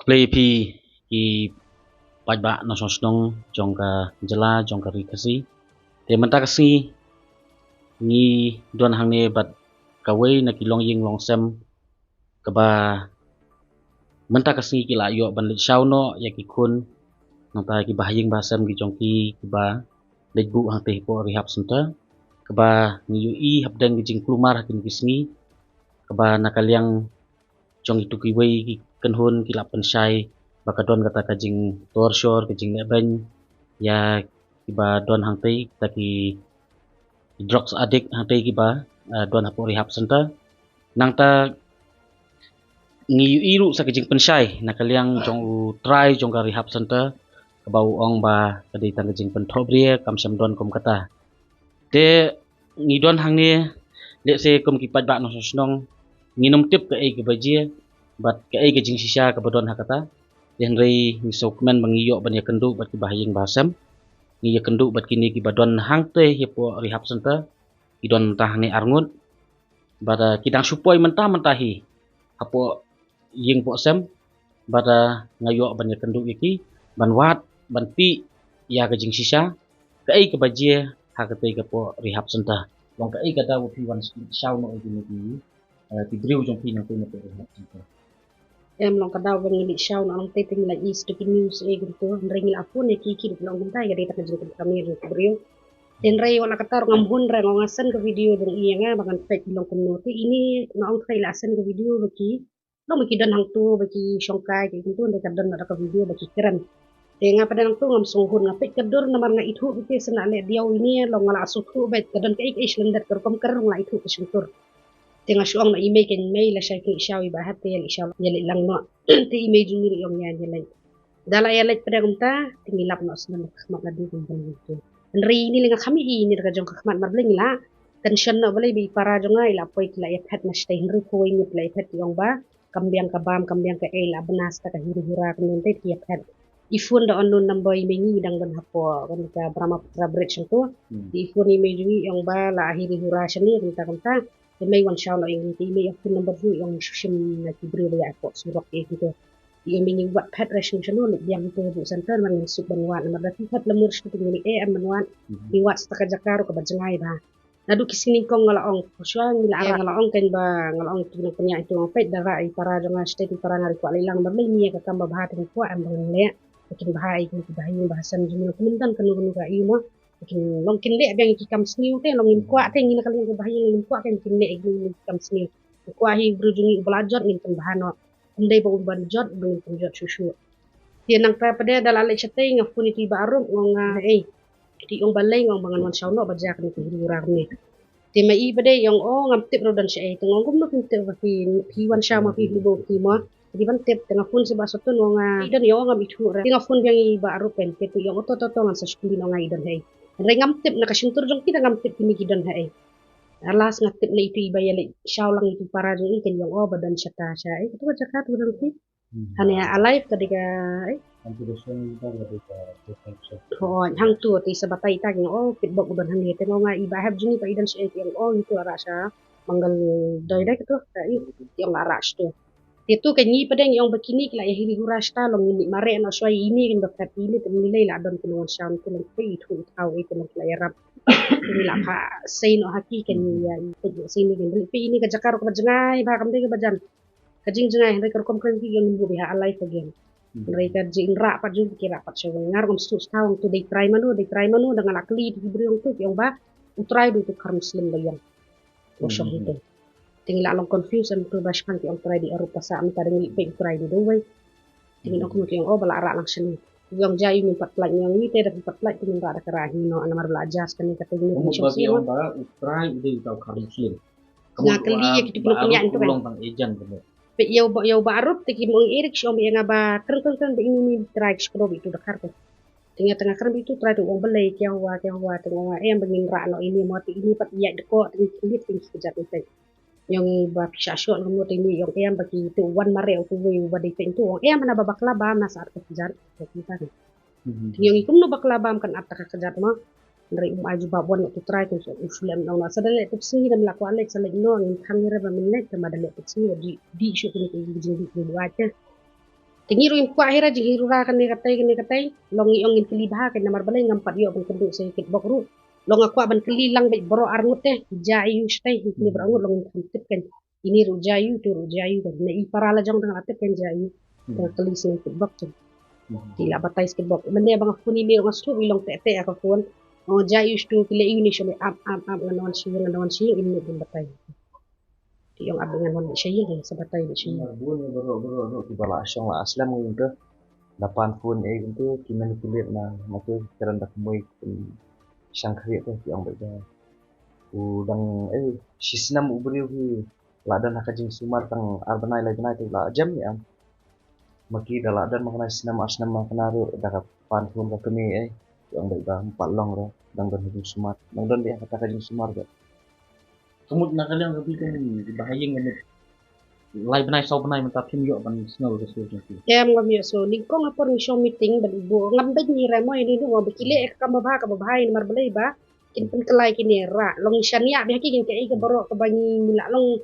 play pi ki pajba no sosdong jongka jela jongka rikasi te menta kasi ni don hangne bat kawai na kilong ying long sem kaba menta kasi kila yo ban lit shauno ya ki kun nanta ki bahaying basem ki jongki kiba lejbu hang te po rehab center kaba ni ui habdang ki jing klumar hakin kisni kaba nakaliang jong itu ki wei ki kenhun ki lapan syai bakadon kata kajing torshor kajing neben ya kiba don hang te taki drugs addict hang te kiba don hapo rehab center nang ta ngi iru sa kajing pensyai nakaliang jong u try jong ka rehab center kabau ong ba kadi tang kajing penthobria kam sam don kom kata te ngi don hang ne let se kom ki pat ba no snong nginom tip ka ai ke bajia bat ka ai ke jing sisa ka bodon hakata den rei ni sokmen mangiyo ban ya kendu bat ki bahaying basam ni ya kendu bat kini ki badon hang te hipo rehab center idon tah ni arngut bada kidang supoi mentah mentahi hapo ying po sem bada ngayo ban ya kendu iki ban wat ban pi ya ke jing sisa ka ai ke bajia hakate ke po rehab center wang ka ai kata wo pi wan shaw no ini ti driu jong pi nang te po rehab center em long kadaw bang ngi shaw na long te la is to news e gunto ring la phone ki ki long guntai ga data jeng kami ro brio den rei wana katar ngambun re ngasen ke video dong iya nga bakan fake long community ini nong trai la sen ke video baki long baki dan hang tu baki shongkai ki gunto de kadon ada ke video baki keren nga pada nang tu ngam songhun nga pek kadur namar nga itu ite sena le diaw ini long ngala asuthu bet kadon ke ik islender kerkom ker nga itu ke suntur tengah suang na email ken mail la shay kin ishawi ba hatte yal ishaw yali lang no te email juni yong yan yalay dala yalit pada kumta tingilap no sna khmat na di kum itu nri ni linga kami ini daga jong khmat marbling la tension no balay bi para jonga ila poi kila ya phat na stay nri ko ini play phat yong ba kambiang ka bam kambiang ka ela benas ta ka hiru hura kun te ti phat ifun da unknown number email ni dang ban hapo kan ka Brahmaputra bridge to ifun email juni yong ba la hiru hura shani kumta may wan shaw na yung may phone number hu yung shim na tibre ya po surok e gitu yung may wat pet ration siya no yang to bu center man sub banwan na madati pet lamur siya tingni e am banwan di wat sa kajakaro ka bajangay ba nadu kisini kong ngalaong siya nila ara ngalaong ken ba ngalaong tinang kanya ito ang pet dara ay para jonga state para ngari ko alilang ba may niya ka kamba bahatin ko am bangan le kin bahay kin bahay bahasan jumno kumundan kanu ka imo kin long kin le bang ki kam sniu te long lim kwa te ngina kalin bahayin lim kwa ken kin le ig kam sniu kwa hi brujungi belajar nin kan bahano ndai ba ban jot bin kan jot susu tian nang pa pada dalale chate ngafuni ti barum ngonga ti ong balai ngong bangan wan sauno baja kan ti hurang ni ti mai pada yang ngam tip rodan sai te ngom no kin te fi wan sha ma fi libo ki ma di ban tip tengah fun seba sotun ngonga idan yo ngam itu ra tengah fun yang i baru pen te tu yang oto ngan sa skuli ngonga idan hai rengam tip na kasuntur jong kita ngam tip kini kidan hai alas ngatip na itu ibaya le syaulang itu para jong ikan yang badan syata syai itu jakat budan ti hanya alive ketika hang tu ti sabatai ta yang pit bok budan hani te ngonga ibahab jini pa idan syai yang itu arasha manggal doida gitu yang aras tu itu kanyi padang yang begini kila ya hiri hurasta long ni mare no swai ini kan bakat ini temilai la don kunon shan kunon pe itu tau itu nak la yarap ini la ha sei no haki kan ya itu sini kan pe ini ka jakar ko jangai ba kam de ka bajan ka jing jangai re ka kom kan ki yang bu ha alai again mereka jing ra pat ju kira pat so ngar kom sus tau tu de try manu dengan akli di briong tu yang ba utrai du tu kar muslim bayang osong itu tinggal along confusion tu baskan ti ang try di Eropa sa am kadang ni pe try di doway tingin ako mo yang bala ara lang sini yang jayu min pat plak yang ni te da pat plak tin ra da karahi no anamar belajar kan ni kata ni mo ba yang ba utrai di tau karusin ngakali ya kita punya itu kan long bang ejan bener pe yau barup te ki mo irik si om yang ba kreng be ini ni try skrob itu da karko tengah kerem itu try tu wong belai kiawa tengah em bengin ra no ini mo ti ini pat ya deko ini tin sekejap itu yang ba pisasyon kamu tini yang em bagi itu wan mare tu we wadi itu em mana babakla ba na saat kejar kita yang ikum no bakla bam kan atta kejar ma dari aju babon tu try tu usulam na sadale tu si dam la kwale sale no ngin thangire ba minne ta madale tu si di shu ni jing di wacha Tingiru impu akhirnya jihiru ra kan katai long iong in kili bah kan namar balai ngampat yo ban keduk sedikit bokru long aku ban keli lang baik boro arngut teh jayu stay ini berangut long intip kan ini ru jayu tu ru jayu kan na i parala jong dengan atep kan jayu dengan keli sedikit bok tu tidak batai sedikit bok mende bang aku ni mir ngastu bilong tete aku pun oh jayu stu kile ini shole am nganawan shi ini bin batai yung abangan mo siya yun sabatay na siya Bun bro tiba lah asyong lah aslam ng ke dapan phone itu kimanipulit na maka karena kemui sang kriat tu yang baiknya udang sisnam ubri hu ladan hakajing sumar tang arbanai ladanai tu la jam ya maki dala dan makna sinam asnam makna ru dapat pan phone ka kemi yang baik dah 4 long ro dang dan hujung sumar dang dan dia kata kajing sumar ke Kemud na kaliang gabi kan bahayang gamit. Lai benai sau benai mentap kim yo ban snow ke su jeng. kaya mga miyo so lingkong nga po ni show meeting balibo ngambay ni remo ini no nga bikili ka babahay ni marbalay ba kinpan kalay kini ra long syania bihaki kin kay ka baro ka bangi mila long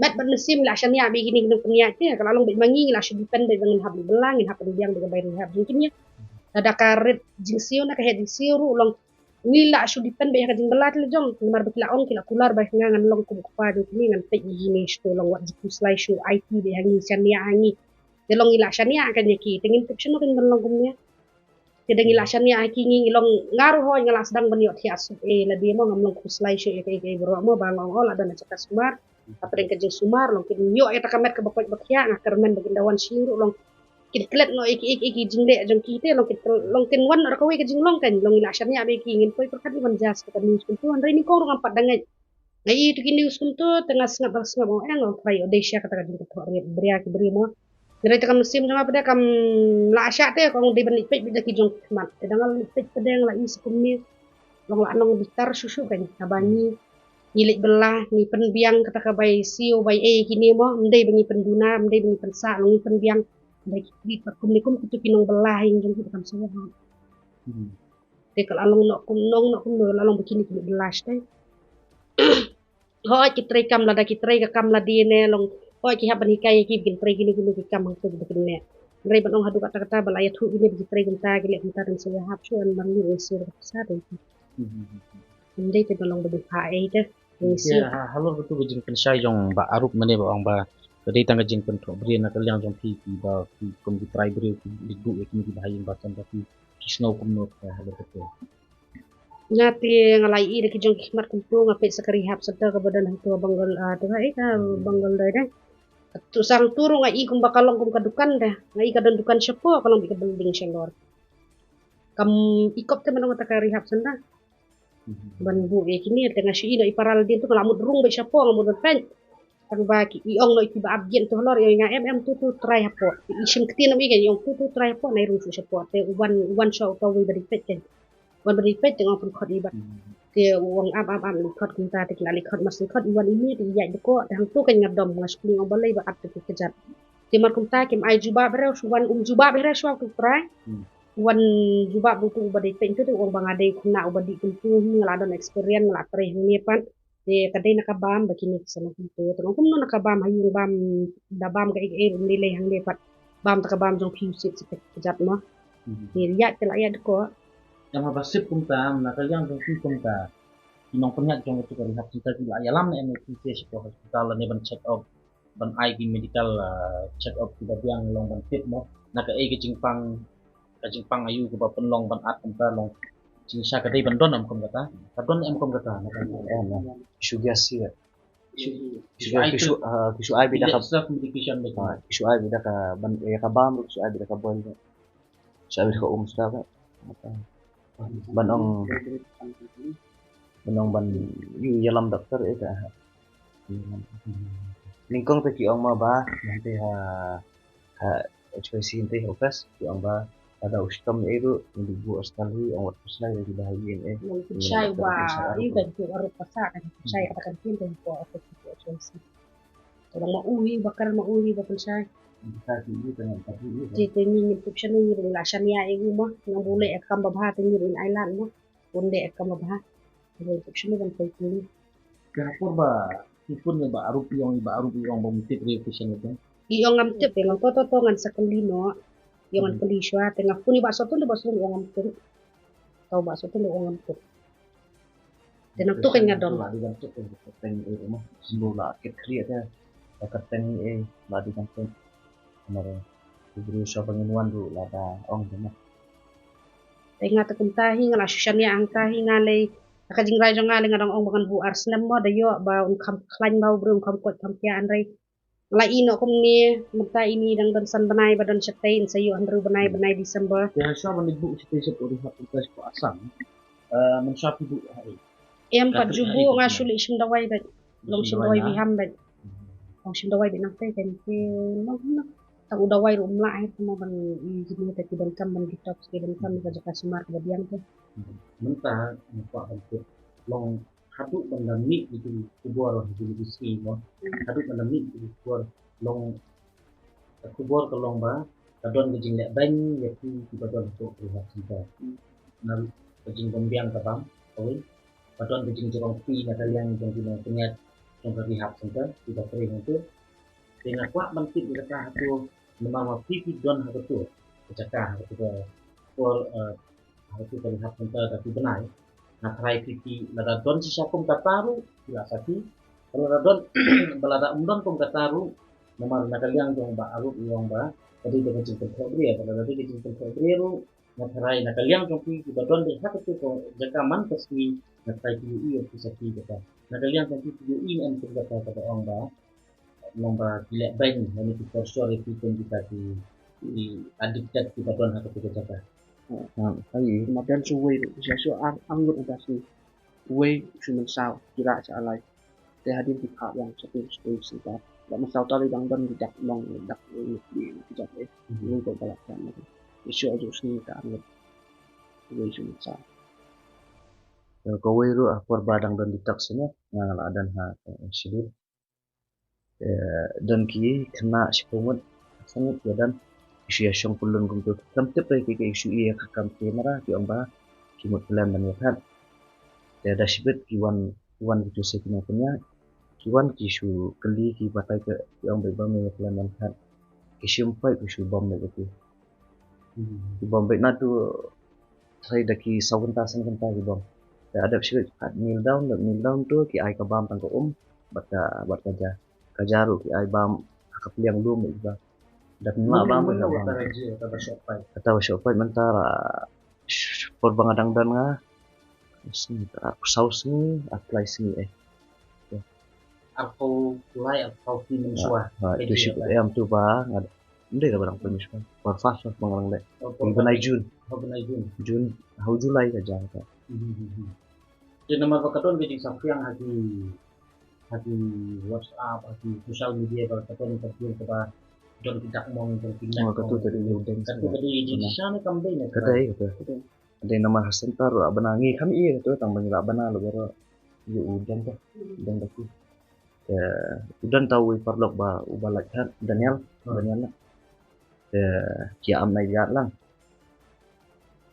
mat ban sim la syania bi gini kinong penya ti kalau long bay mangi la syud pen bay bangin habli belang in hapan biang bay hab jingkin ya ada karet jingsio na ka head siru long nila syud pen bay ka jing belat le jong mar bakila on kila kular bay ngan long kum pa do kini ngan pe gini sto long wat jiku slide show IT bay hangi syania hangi long ila syania kan yaki tingin tipsyon no kan long kumnya kedeng ila syania aki ngi long ngaruh hoy ngala sedang banyo tias la dia mo ngam long kuslai syo kay bro mo bang ol ada na cakas sumar apa deng kajeng sumar long kin yo eta kamet ke bakot bakya ngakermen bagindawan siru long kin klet no iki jingde jong kite long kin wan ra kawe kajeng long kan long ila syania be ki ngin poy perkat ban jas ka news kuntu andai ni ko ngam pat dangai ngai itu ki news kuntu tengah sengap mo eng long try odesha kata kajeng ko bria ki beri mo Dari tekam musim sama pada kam la asyak teh kong di balik pek bida kijong mat. Dangal pek pedang la is kumni long la nong bitar susu kan abani nilik belah ni penbiang kata ka bai siu bai kini mo ndai bangi penduna ndai bangi pensa long penbiang ndai di pakum nikum kutu kinong belah yang jong kam sawa. Te kal along nok kum la long bikini ki belas teh. Hoi kitrai kam la da kitrai ka kam la di ne long oh ki haban hikai ki bikin tre gini ki kam hang tu bikin ne ngai banong hadu kata balaya thu ini bikin tre gunta gile gunta dan saya hap chuan mangi resir sa de ndai te balong badu hae de resir Halo betul jeng pensai jong ba arup mene ba ong ba kadai tang jeng pen tho bri na kaliang jong ki ba ki kum di try bri ki digu ki ki bahayang ba tan ki snow kum no ka halo betul ngati ngalai ide ki jong khmat kumpu ngape sakari hap sadda ka badan hatu banggal tu hai ka banggal dai dai tu sang turu ngai kum bakalong kum kadukan dah ngai kadon dukan syapo kalau bi building shalor kam ikop te menong ta rehab senda ban bu kini tengah shi ino iparal dia tu kalamut rung be syapo ngamut pen kan ba ki iong no itiba abjen tu lor yo nga tu try hapo isim ketin mi kan yong tu try hapo nai ru syapo te uban show to wi bari pet kan wan bari pet tengok pun khot ibat te wong am likot kunta te kila likot mas likot iwan ini di ya deko hang tu kan ngadom ngas kuling obalai ba at te kejat te mar kunta kim ai juba bere suwan juba bere swa tu try wan juba buku ubadi pen tu wong bangade kuna ubadi kuntu ngaladon experience ngala tre ni pan te kadai nakabam bakini sama kuntu tong kum no nakabam hayung bam da bam ka nilai hang le pat bam takabam jong piu sit kejat mo te ya te la ya deko yang mabasip kum ta na kaliang jong ki kum ta kinong penyat jong tu kan hap cinta ki ayalam ne MT ko hospital ne ban check up ban ai ki medical check up ki biang long ban tip mo na ka ai ki jingpang ayu ko ba penlong ban at kum ta long jing sha ka dei ban don am kum kata kadon em kum kata na kan sugasi kisu ai bida ka self medication be kisu ai bida ka ban ka bam kisu ai bida ka bol kisu ai bida ka sudah ka banong ban yu yalam dokter eta lingkong te ki ong ma ba nanti ha ekspresi inte hokas ki ong ba ada ustam itu indibu sekali ong wat selai dari bahagian Saya wah, ini kan tu orang pasar kan. Saya katakan pintu ko aku tu ekspresi. Orang mau uwi bakal saya. Jadi ni tipsnya ni relation ya ibu mah yang boleh ekam babah tinggi in island mah bonde ekam babah jadi tipsnya kan penting kenapa ba ipun ba arup yung bom tip revision itu iong am tip yang toto ngan sakalino Yang kondisi tengah puni bakso tu bakso lu orang pun. Tahu bakso tu lu orang pun. Dan tu kan ngadon. Lah digantung keteng rumah semula kekriat ya. Keteng lah digantung. Kemarin berusaha penginuan dulu lah dah orang rumah. Tengah terkentahi ngala susahnya angkahi ngalai. Akajing rai jong ngalai ngadong ong bangan bu arsnem mo dayo ba kam klain bau brum kam kot kam pian rai. Lai ino kum ni menta ini dang dan san benai badan setain sayu andru benai Desember. Biasa menibuk setiap hari kita sekolah asam. Mensapi bu hari. Em pat jubu ngasuli sim dawai ba. Long sim dawai biham ba. Long sim dawai bi nak kan ke no tak udah wai rum lah air cuma ban gini tapi dan kam ban detox ke dan kam ka jaka smart ba diam tu. Mentah nampak hampir long haduk pandemi itu kubur di bisi mo. Haduk pandemi itu kubur long kubur ke long ba kadon gejing lek bang ya ti kadon tu lihat kita. Nalu gejing bombiang ka bang. Oi. Kadon gejing jorong pi na kalian yang punya contoh lihat center tidak sering itu dengan kuat mentit mereka itu memang pipi don harus tu kecakah itu for harus terlihat center tapi benar nah try pipi lada don siapun kataru tidak sakit kalau lada don belada undon pun kataru memang nak kalian yang ba arut yang ba jadi dengan cinta Februari kalau tadi cinta Februari nak try nak kalian yang pipi don deh hak itu jaka man pasti nak try pipi yang bisa kita nah kalian yang pipi yang kita kata orang ba lomba gilek bang yang itu kursor itu kita di adiktat kita don hak itu jaka. Tại mà đen su quay được sẽ số ăn ngược ra si quay su mình sao chỉ lại sẽ lại để hai điểm thực hiện yang satu sự đó là mình sao tadi đang đang đặt lòng đặt điểm cái chỗ đấy nhưng còn lại cái này thì sẽ ở chỗ sini cả ngược quay su mình sao Kawai ru apor badang dan ditaksanya ngal adan ha shidur dan ki kena sipumut sangat ya dan isu ya syong pulun kum tu kamtip rai ke isu iya kakam kamera ki omba kimut plan dan yakan ya da sibet kiwan gitu sekina punya kiwan kisu keli ki batai ke yang bebam ya plan dan kan kisu empai kisu bom da gitu ki bom baik na tu sai da ki sawuntasan kenta ki bom da ada sibet kneel down tu ki ai ka bam tang ko bata kajaru ki ai bam kapiliang lum ba dan mak bang kata shopai mentara por bangadang dan nga sini saus ni apply sini Atau mulai atau film suah itu sih yang tu bang ada ndai ka barang permis bang por fast bangarang le benai Jun hau Julai ka jang ka jadi nama bakaton gejing sapiang hati WhatsApp hati sosial media bakaton interview kepada don tidak mau berpindah ke tu tadi udah satu tadi jadi sana kambing kadai kata ada nama Hasan taru benangi kami iya tu tang bangila bana lo baru udan tu udan tu ya udan tahu parlok ba ubalak kan Daniel ya kia am nai jat lang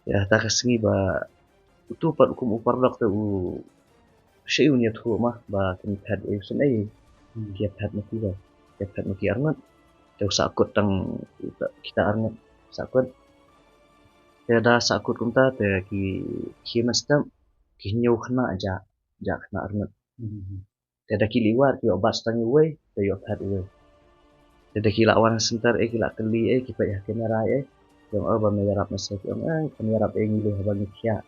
ya tak kesengi ba tu pat hukum parlok tu syu nya tu mah ba kan pad usun ai kia pad mati ba kia pad mati arngat Teu sakut tang kita arngat sakut ya da sakut kumta te ki mastam ki nyau khna ja khna arngat te da ki liwat ki obat tang we te yo phat we te da ki lawan sentar ki la keli ki pa ya kamera yang ba me yarap masa ki kamera ngile habang kia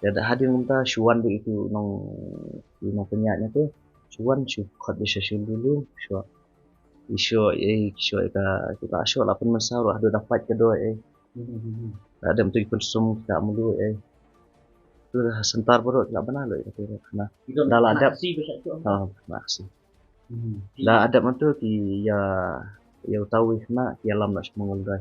te da hadir kumta syuan bu itu nong penyaknya tu syuan khot bisa dulu syuan isu ka kita asyo lah pun masalah ada dapat kedua ada untuk konsum tak mulu tu sentar baru tak benar loh itu karena dah ada masih dah ada tu ki ya tahu kena ki alam nak mengulai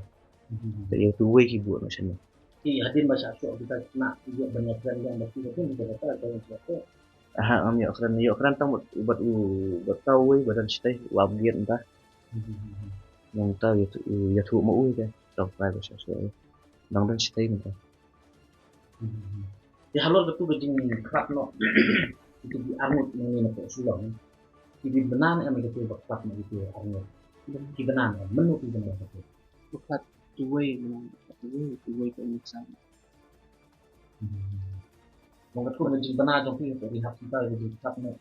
ya tu we ki buat macam ni hadir bahasa asyo kita kena juga banyak yang berarti itu kita kata ada sesuatu yo keren tang buat tahu badan sitai wabgian entah yang tahu itu ya tu mau ke tak pai sesuatu nang dan sitai entah ya halor betul gejing kerap no itu di armut mengenai nak sulang di benan yang begitu berkat begitu armut di benan menu di benan itu bukan Tuway menang tuway ke Indonesia. Mong ko na jing bana jong pi ko rehab kita di tap na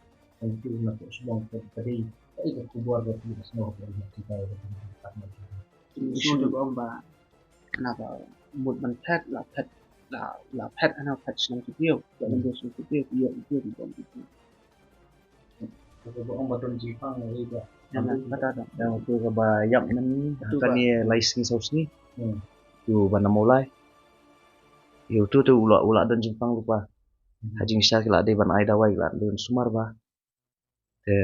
ang pi na ko subong ko tadi ai ko kubuar ko di sno ko rehab kita di tap na Isu được ông bà là bảo một bàn phép là phép hay là phép sống tiếp theo để mình được sống tiếp theo thì thì còn tiếp ko ko ang baton ji pang na ida nên là bắt đầu Yang tu ka ba yam nan Tu kan ba. ni license house ni. Hmm. Tu ba na mulai. Yo tu ula don Jepang lupa. Hajing sya kila de ban ai dawai la don sumar ba. Te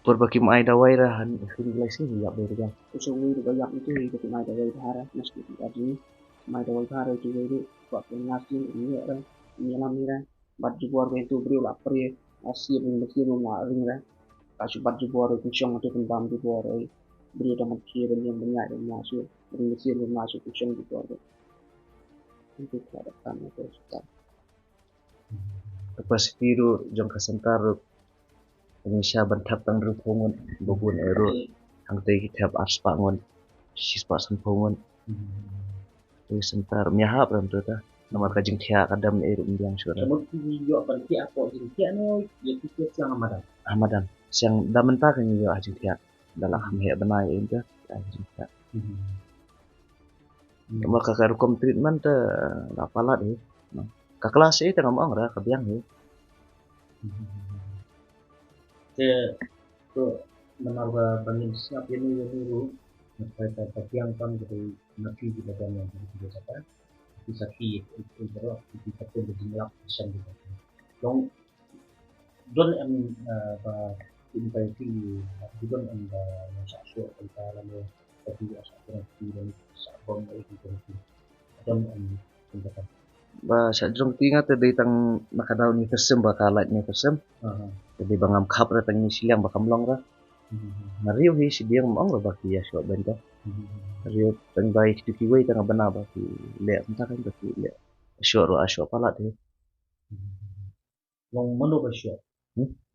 por ba kim ai dawai ra han fin license ya be ga. tôi sống đi được bao nhiêu cái gì cái mai đầu đây thà ra nó sẽ bị cái gì mai đầu thà ra chú đi hoặc là nhà xin ini ya kan ini làm ni ra bắt chú bor cái tu beri là beri asyik mình là ring ra kasih bắt chú bor cái xong itu kan bam chú bor rồi beri ada mati dan yang banyak dan masuk beri mesin dan masuk ke xong chú bor itu ada kan itu sudah Lepas piru jong ka sentar Indonesia ban thap tang ru phongon bobun ero hang te ki thap aspa ngon sispa san phongon tu sentar miahap ram tu ta nomor ka jing thia kadam ero mbiang syura. Kamu video apa ki apa jing kia no ya ki siang amadan Ahmadan siang damen ta kan yo ajing thia dalam ham he banai ente ajing thia. Maka ka rukom treatment ta la palat he. Ka kelas e ta ngomong ra ka biang he. ke to menawa banding siap ini ru kita yang kan dari nanti di badan yang kita apa bisa ki itu bro kita pun berjumlah pesan gitu long don em ba impai ti don em ba sa so kita lalu tapi asa kurang ti dan sa bom itu don em kita Ba sa jong tinga te dei tang nakadaw ni kesem ba kalat ni kesem. Jadi bangam khap ra tang ni silang ba kamlong ra. Mariu hi si diang mong ra ba ki ya so benta. Mariu tang bai ki ki wei tang bana ba ki le mta kan ba ki le. Asyo palat he. long mano basyo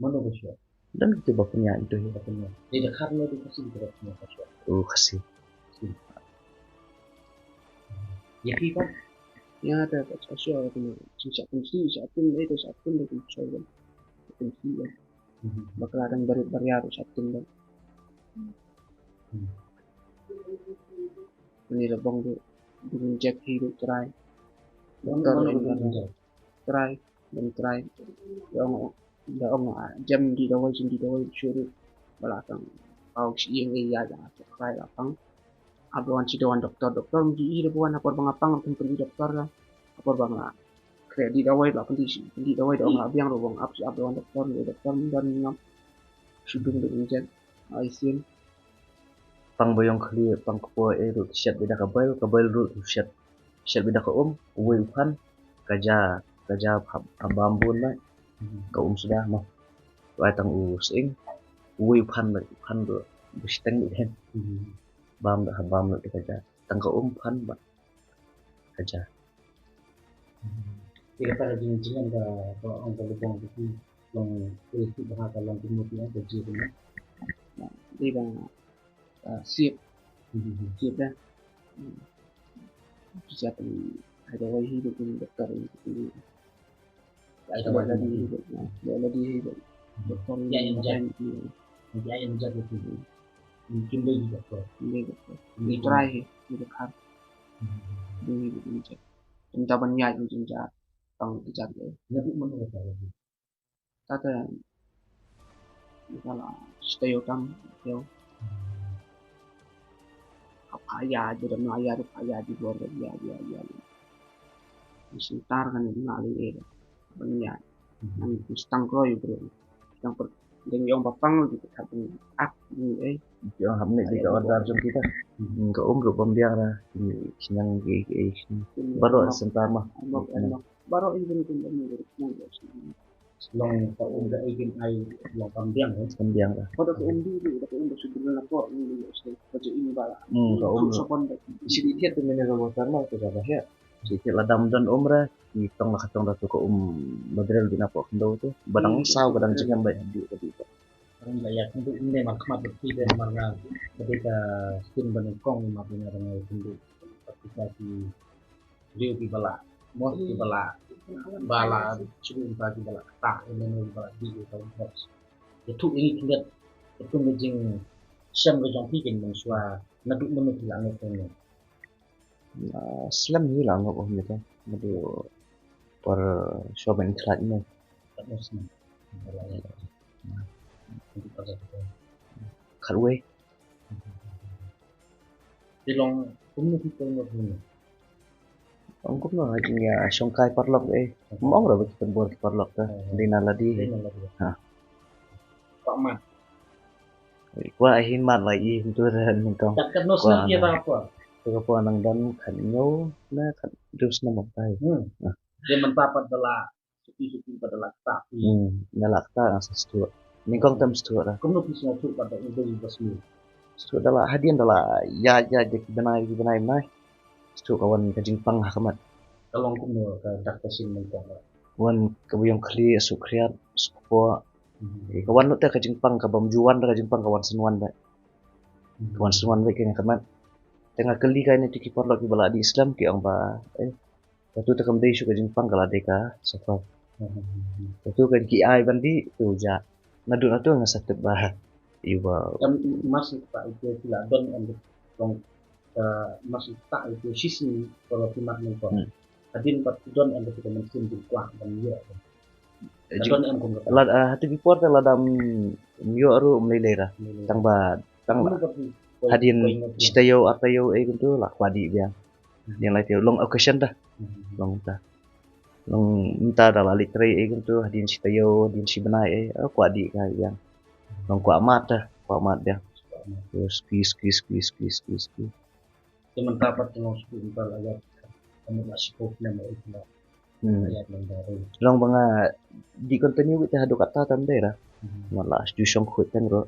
mano basyo Dan kita ba punya itu he. katanya jadi karena itu kasih kita punya basyo Kasih. ya kita yang ada kat sosial tu sejak kunci satu itu satu itu coba kunci ya bakal ada beri satu dan ini lebong tu dengan jack hidup try doktor try dan try yang jam di dawai suruh belakang kau si yang iya jangan try lapang abuan si doan doktor mesti iya buan apa bangapang tempat doktor lah apa bang lah kredit dawai lah kondisi di dawai dong lah biang robong up si abuan doktor dan ngap sudung dengan jen aisin Pang boyong kali pang ko ero siat beda kabel ru siat beda ka uwe upan kaja bambun la ka sudah mah wa tang sing uwe upan ru bisteng ni hen bam da bam la kaja tang ka pan ba kaja kita pada jingan ka ang kalubong itu long itu bahasa long kemudian kerja itu đi bằng siệp dah bisa ada lagi hidup dengan dokter itu ada lagi hidup dokter yang yang jaga itu mungkin lagi dokter ini try hidup hard ini hidup ini cek chúng banyak yang chúng tang dijat nabi menurut saya kata misalnya stay utang yo apa ya jadi ayah itu ayah di luar dia sebentar kan itu ngali banyak yang stang kroy bro yang dengan yang bapang gitu tapi ini yang hamne di order jom kita ka ru pembiang ra sinang baru sentar mah baru ini dari long tahu udah ingin ai long pembiang pembiang ra pada dulu sudah lapor ini kerja ini bala ka sopon sedikit tu mene robotan mah tu dah ya sedikit ladam dan ra di tong la katong ratu ko badrel di napo kendo tu badang saw badang jengam bae di tadi Ang layak untuk ini makmat berbeda mana ketika skin benengkong makanya dengan itu ketika di bala mos di bala cukup bagi bala tak ini bala di tahun box itu ini tinggal itu ngejing siam kejong pikin mensua naduk menut lang itu ni Islam ni lah ngok ni tu. Madu per shoben klat ni. tak mesti bala ya itu pada itu Khalwe. di long cũng như cái một người Ông cũng nói chuyện ya songkai parlok mong rồi kita buat parlok ta. Dina ladi. đây là việc Ha. có mặt Kwa ahin mat lai tu ran kau. tak kan nos na kita apa Ko po nang dan khan nyo na khan dus na mapai. dia mendapat adalah suki adalah tapi Na lakta ang sa stu. Ni kong tam stu ra. cũng nó bisa masuk pada itu basmi Stu dala hadian dala ya jek benai nai. Stu kawan kajing pang hakamat. kalau cũng nur ke dak kesin mentok Wan kabuyong kli asu kriat supo kawan nu ta kajing pang kabam juan da kajing pang kawan senwan ba. Kawan senwan ba kaya kamat. Tengah kali kaya ni tiki parlok ki bala di Islam ki ang ba Satu takam day su kajing pang kala deka safar. Satu kan ki ai bandi tu ja. Nadu nga satep ba. Iwa kan masih tak itu tidak don untuk long masih tak itu sisi kalau timak mentok adin pat don untuk kita mungkin di kuah dan ya don em cũng gặp lad hati bipor ta ladam yo aru umlilera tang ba tang hadian citayo atayo kuntu lakwadi biang. Yang lain long occasion dah. Long ta. Long minta dalam litre kuntu hadian citayo hadian si benai kwadi ka biang. Long kwa mat dia. Terus squeeze. dia mendapat dengan sebentar ayat kamu masih kopnya mau itu ayat yang baru Long banga di continue with hadu kata tanda ra. Malah ju song khut tan ro.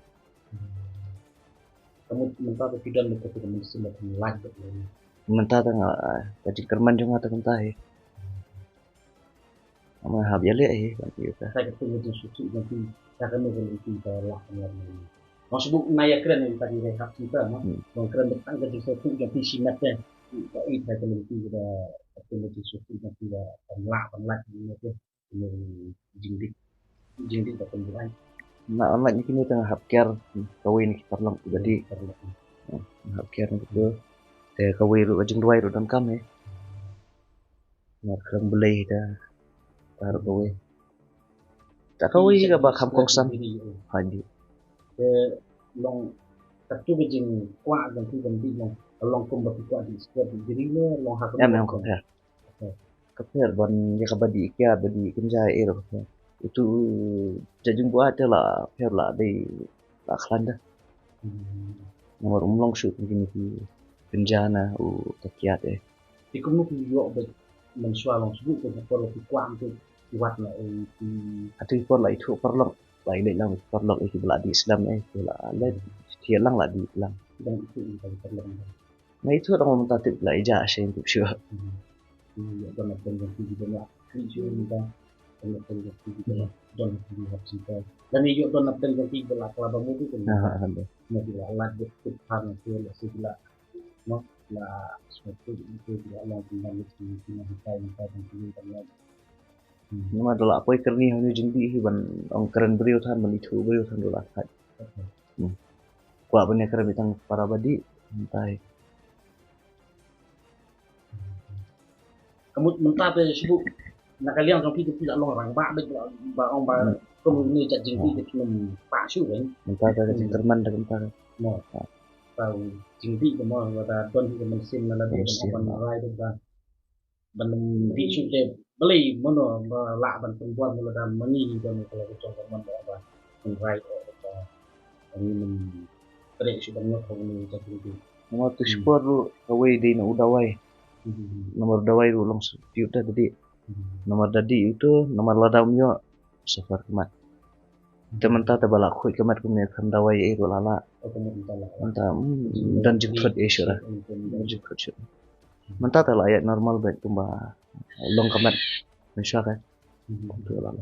kamu mendapat tidak untuk kita mesti like betul Menta ta nga kajing kerman jong ata kanta Ama hab yale kan kita. saya ketemu di suci nanti saya akan mengalami kita lah yang maksud naya keren yang tadi rehat kita mau keren datang ke suatu yang visi mata itu saya akan kita ketemu di suci nanti penlak ini jingdik tak penjualan Na amat ni kini tengah hab care kawin ni parlong jadi hab care itu te kawin ru kajing duai ru dan kam Mar kerang belai dah taruh kawin. Tak kawin juga ba kam kong sam haji. long satu bejing kuat dan tu dan long long kumbat kuat di setiap diri long hak Ya memang kapir. Kapir ban ya kabadi kia badi kenjai ero. Itu jajung buat lah per lah di lah kelanda. Nomor umlong shoot begini ki kenjana takiat thì cũng lúc dụ được mình xoa lòng sức của một cái quan thì quạt lại thì Ati por lah itu perlok lai lai lang perlok itu bela di Islam lah lai dia lang lah di lang. dan itu dari terlalu Nah itu orang minta tip lah ijah saya untuk sure. dan ada yang juga lah video kita dan ada yang juga dan lihat kita dan ini juga dan ada yang juga lah kalau kamu itu kan nanti lah alat bertukar nanti lah segala no lah sesuatu itu juga yang tentang itu kita dan juga Nama adalah apa kerni hanya jengbi ban orang keren beliau than menitu beliau than dolah hat. Kuat banyak keren bitang para badi entah. kamu mentah tu sebut nak kalian trong khi tidak long orang bak baik bak ông bà kamu ni cacing tu kita pak su kan Entah ada kerman ada entah. mo tahu jingti ke mo kata don kita mesin mana dia ban rai tu kan ban di su je beli mono la ban perempuan mula dah mani kan kalau kita orang apa ban rai ini pada su ban ngok ni cacing tu Nama tu sport lu kawai di na udawai. Nomor dawai lu langsung tiup dah tadi. Nomor dadi itu nomor ladam yo safar kemat. Teman-teman tabala khoi kemat kumne kan dawai itu lala. kamu entahlah Entah dan jemput isyara. Jemput isyara. Mentah lah ayat normal baik tumba long kemat. Insya kan. Itu lala.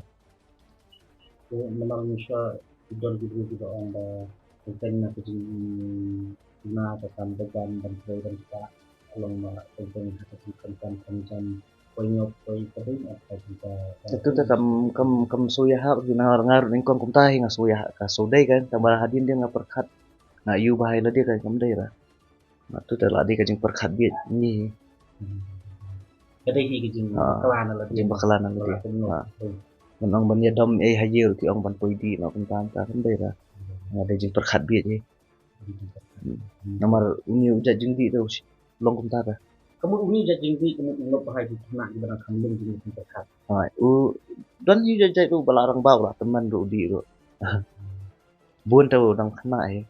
memang Indonesia Idol gitu juga orang kontennya kecil guna sampaikan dan dan juga kalau mau konten kecil konten konten poin atau juga itu tuh kam suya ha ngar ning kon kum tahi nga suya ka sudai kan tambah hadin dia nga perkat na yu bahai la dia kan kam dai ra na tu ta la dia ka jing perkat biet ni cái đây thì cái gì clan là jing bakalan na dia man ong ban ya dom hayer ti ong ban poi di na kum tam ta kam dai ra nga dai jing perkat biet ni namar uni uja jing di tu long kum ta ba kamu uni jadi kamu ngop bahai di nak di barang kamu jadi perkat dan yu jai tu balarang bau lah teman ru di ru buôn tàu đang khăn lại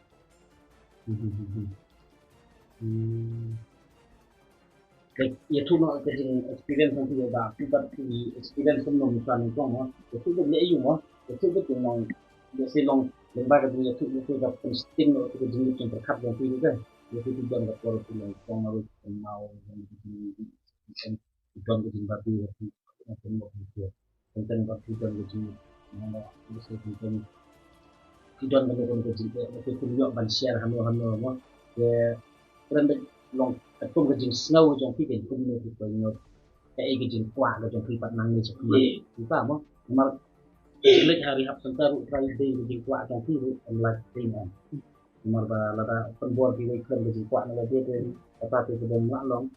cái itu nó cái gì experience yang tidak ada kita di experience semua misalnya itu mah itu tuh dia itu mah itu tuh mau biasa long lembaga dunia itu udah penting untuk jenis yang terkait yang itu kan itu juga nggak perlu yang mau yang di batu itu mau itu tentang batu dan itu mana bisa tentang tidak melakukan kejian itu juga ban share hamil mah ya keren long tung cái gì snow trong cái biển cũng như cái cái gì quả ở trong khi bạn năng lên trong khi chúng ta mà lịch hari hab sebentar Friday cái gì quả trong khi like thing mà là phân bón cái cái gì quả là dia apa tu cái đồng lạ long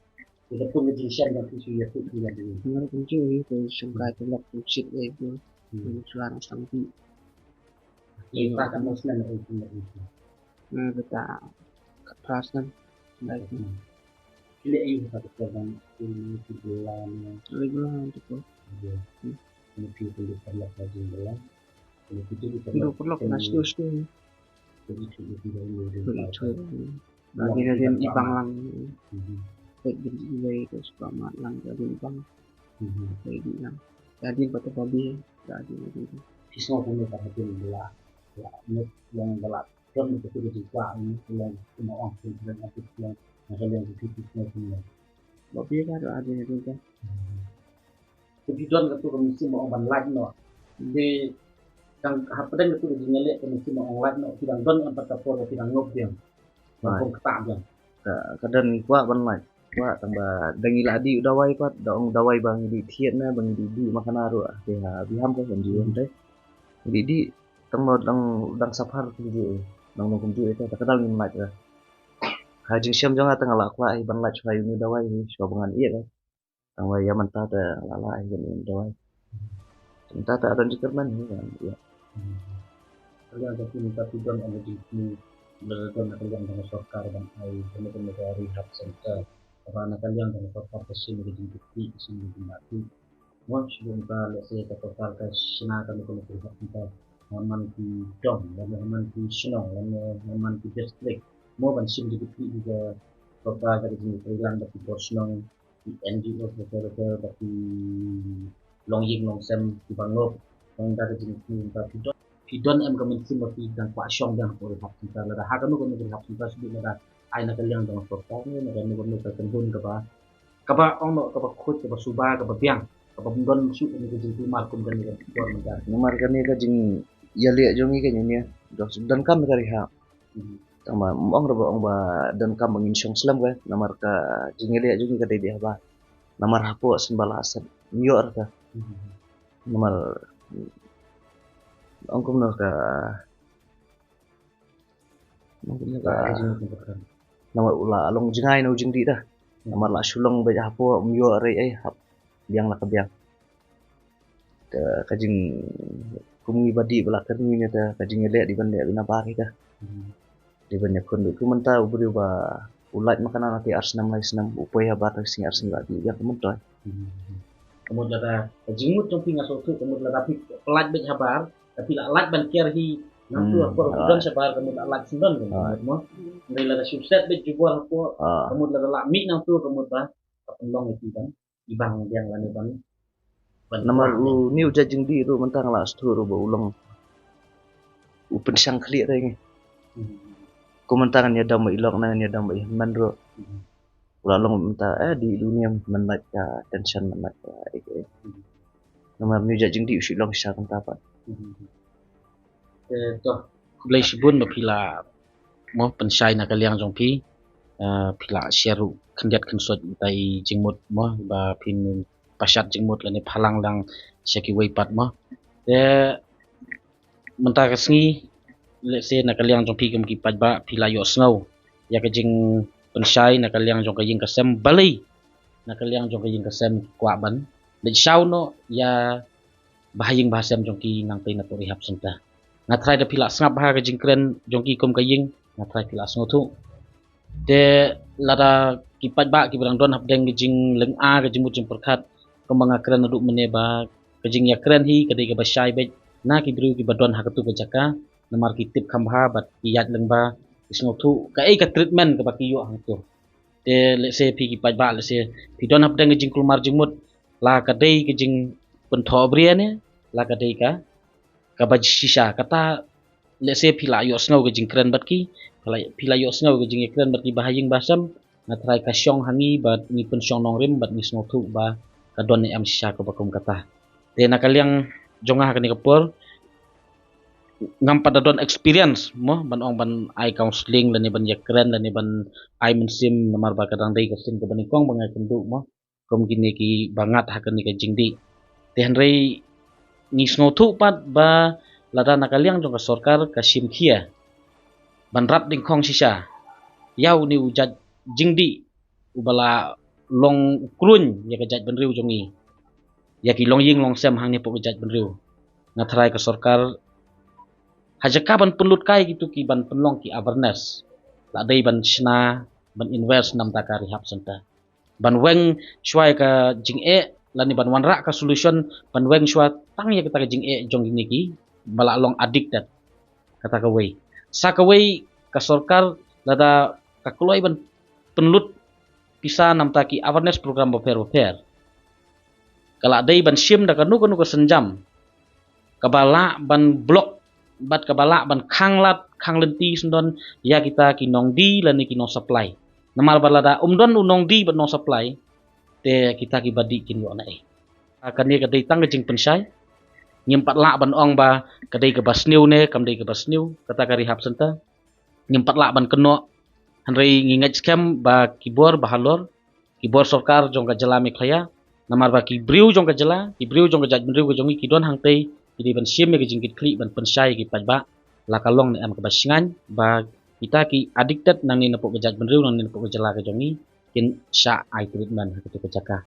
thì cái tung cái gì share trong khi suy itu là gì nó cũng chưa cái sungkai cái lọc cũng shit đấy bro selang sampai kita kan muslim itu kita keperasan baik Ile ayu satu korban ini bulan regular itu ini pilih terlak lagi bulan ini pilih itu perlu nasi itu jadi tidak bagi dari ibang lang baik jadi way itu selamat lang dari ibang baik lang jadi batu babi jadi itu semua punya perhatian belah yang belah kan itu juga ini yang semua orang dan aktif yang yang titiknya semua. Babi kan ada itu kan. Kebetulan itu komisi mau online no. Di yang hapedan itu di nyelek komisi mau online no. Tidak don yang pertapor tidak ngop dia. Langsung ketak dia. Kadang kuat banget. Kuat tambah dangi ladi udah wai pat dong dawai bang di thiet na bang di makana ro ya biham ko kan jiwan deh. Di tang dang safar tu dang kumju itu tak kenal ni mat lah. Hajing siam jangan tengah lakwa ai ban lach fayu ni dawai ni shobangan iya kan tang wai yaman ta ta lala ai kan dawai ta ta ada jikar man ni kan ya Kalian tapi minta tujuan ada di sini berdasarkan kalian dengan sokar dan ai kemudian dari rehab center karena kalian dengan sokar kesini di bukti kesini di mati mau sebelum kita saya sokar ke sana kami kemudian kita Maman di Dom dan Maman di Senong dan Maman di District mau bansim di bukti juga kota dari sini hilang dari Bosnong di NGO betul dari Longying Longsem di Bangop yang dari sini minta Pidon em kami mesti dan Pak Syong dan Polri Hak kita lada hak kami kami hak kita sebut lada aina kalian dengan kota ni negara negara tertentu kapa ono kapa khut kapa subah kapa biang kapa bundon su ini kejeng markum dan negara negara nomor kan ni kajing ya lihat jongi kayaknya ni dok dan kami kari ha tama ong ro ong ba dan kam mangin syong slam kan nomor ka jingi lihat jongi ka dia ba nomor hapo sembala asap nyor ka nomor ong kum no ka nomor ula along jingai no jing di dah nomor la sulong ba hapo myo re ai hap biang la ka biang kajing kumi badi belakar ni ta kajing le di bande bina pari ka di banyak kon ku menta ubri ba ulat makanan nanti arsenam lai senam upaya batas sing arsen lagi ya kemudian kemudian ada jingmut trong pinga sotu kemudian tapi pelat bet habar tapi lat ban kiar hi nantu aku dan sabar kemudian lat sundan kemudian nila da subset bet jual aku kemudian lat mi nantu kemudian pendong itu kan ibang yang lani ban nomor ni uja jing di ru mentang la sturu ba ulang upen sang khli re ngi komentangan ya dam ilok na ya dam man ro ulang minta di dunia menat ka tension menat ka nomor ni uja jing di usi long sa kan ta pa toh blai sibun pila mo pensai na kaliang jong pi pila syaru kendiat kensot tai jingmut mo ba pin pasat jingmut lani phalang lang syaki weipat mo te mentah kasngi let's say na kaliang jong pi kem ki pajba pila yo snau ya ka jing pensai na kaliang jong ka jing kasem balai na kaliang jong ka jing kasem kwa ban le shau no ya bahaying bahasam jong ki nang tai na to rehab senta na try da pila sngap bah ka jing kren jong ki kom ka jing na try pila sngo tu de lada ki pajba ki berang don hap deng ki jing leng a ka jing mut jing perkhat kemanga kren duk mene ba ka jing ya kren hi ka dei ka basai be na ki bru ki badon ha ka tu ka jaka namar ki tip khambha bat ki yat leng ba sngo tu ka ei ka treatment ka ba ki yo hang tu te let's say pi ki pajba let's say pi don hap deng ki jing kulmar jing mut la ka dei ki jing pen thobria ne la ka dei ka baj shisha kata let's say pila yo snau ke jing kren bat ki pila yo snau ke jing kren bat ki bahaying basam na try ka syong hangi bat ni pen syong nong rim bat ni snau tu ba ka don ni am shisha ka bakum kata te na kaliang jonga ka ni kapur ngam pada don experience mo ban ong ban ai counseling dan ni ban ya kren dan ni ban ai mensim namar ba kadang dei ka sim ka ban kong bangai kendu mo kom gini ki bangat ha ka ni ka jing di te hanrei ni snau tu pat ba lada nakaliang jong ka sorkar ka simkhia ban rap ding khong sisa yau ni ujat jingdi ubala long krun ya ka jat ban riu jongi ya ki long ying long sem hang ni po ka jat ban riu na tharai ka sorkar hajaka ban penlut kai gitu ki ban penlong ki awareness la dei ban shna ban invest nam ta ka rehab center ban weng shwai ka jing e lani ban wanra ka solution ban weng shwa tang ya kita ka jing e jong ni ki bala long addicted kata ka wei sa ka wei ka sorkar lada ka kloi ban penlut pisa nam ta ki awareness program bofer kala dei ban shim da ka nu ka senjam kabala ban blok bat kabala ban khanglat khanglenti sendon ya kita ki nong di lani ki no supply namal balada umdon unong di ban no supply te kita ki badi kin yo na e akan ni ka dei tang jing pensai nyempat la ban ong ba kadai ke basniu ne kam dei ke basniu kata ka rehab center nyempat la ban keno hanrei ngingat scam ba kibor bahalor kibor sorkar jong ka jala me khaya namar ba ki briu jong ka jala ki briu jong ka jat briu ka jongi ki don hang tei ki ban sim me ke jingkit kli ban pensai ki pajba la kalong ne am ka basingan ba kita ki addicted nang ni napok ka jat briu nang ni napok ka jala ka jongi kin sha ai treatment ka tu ka jaka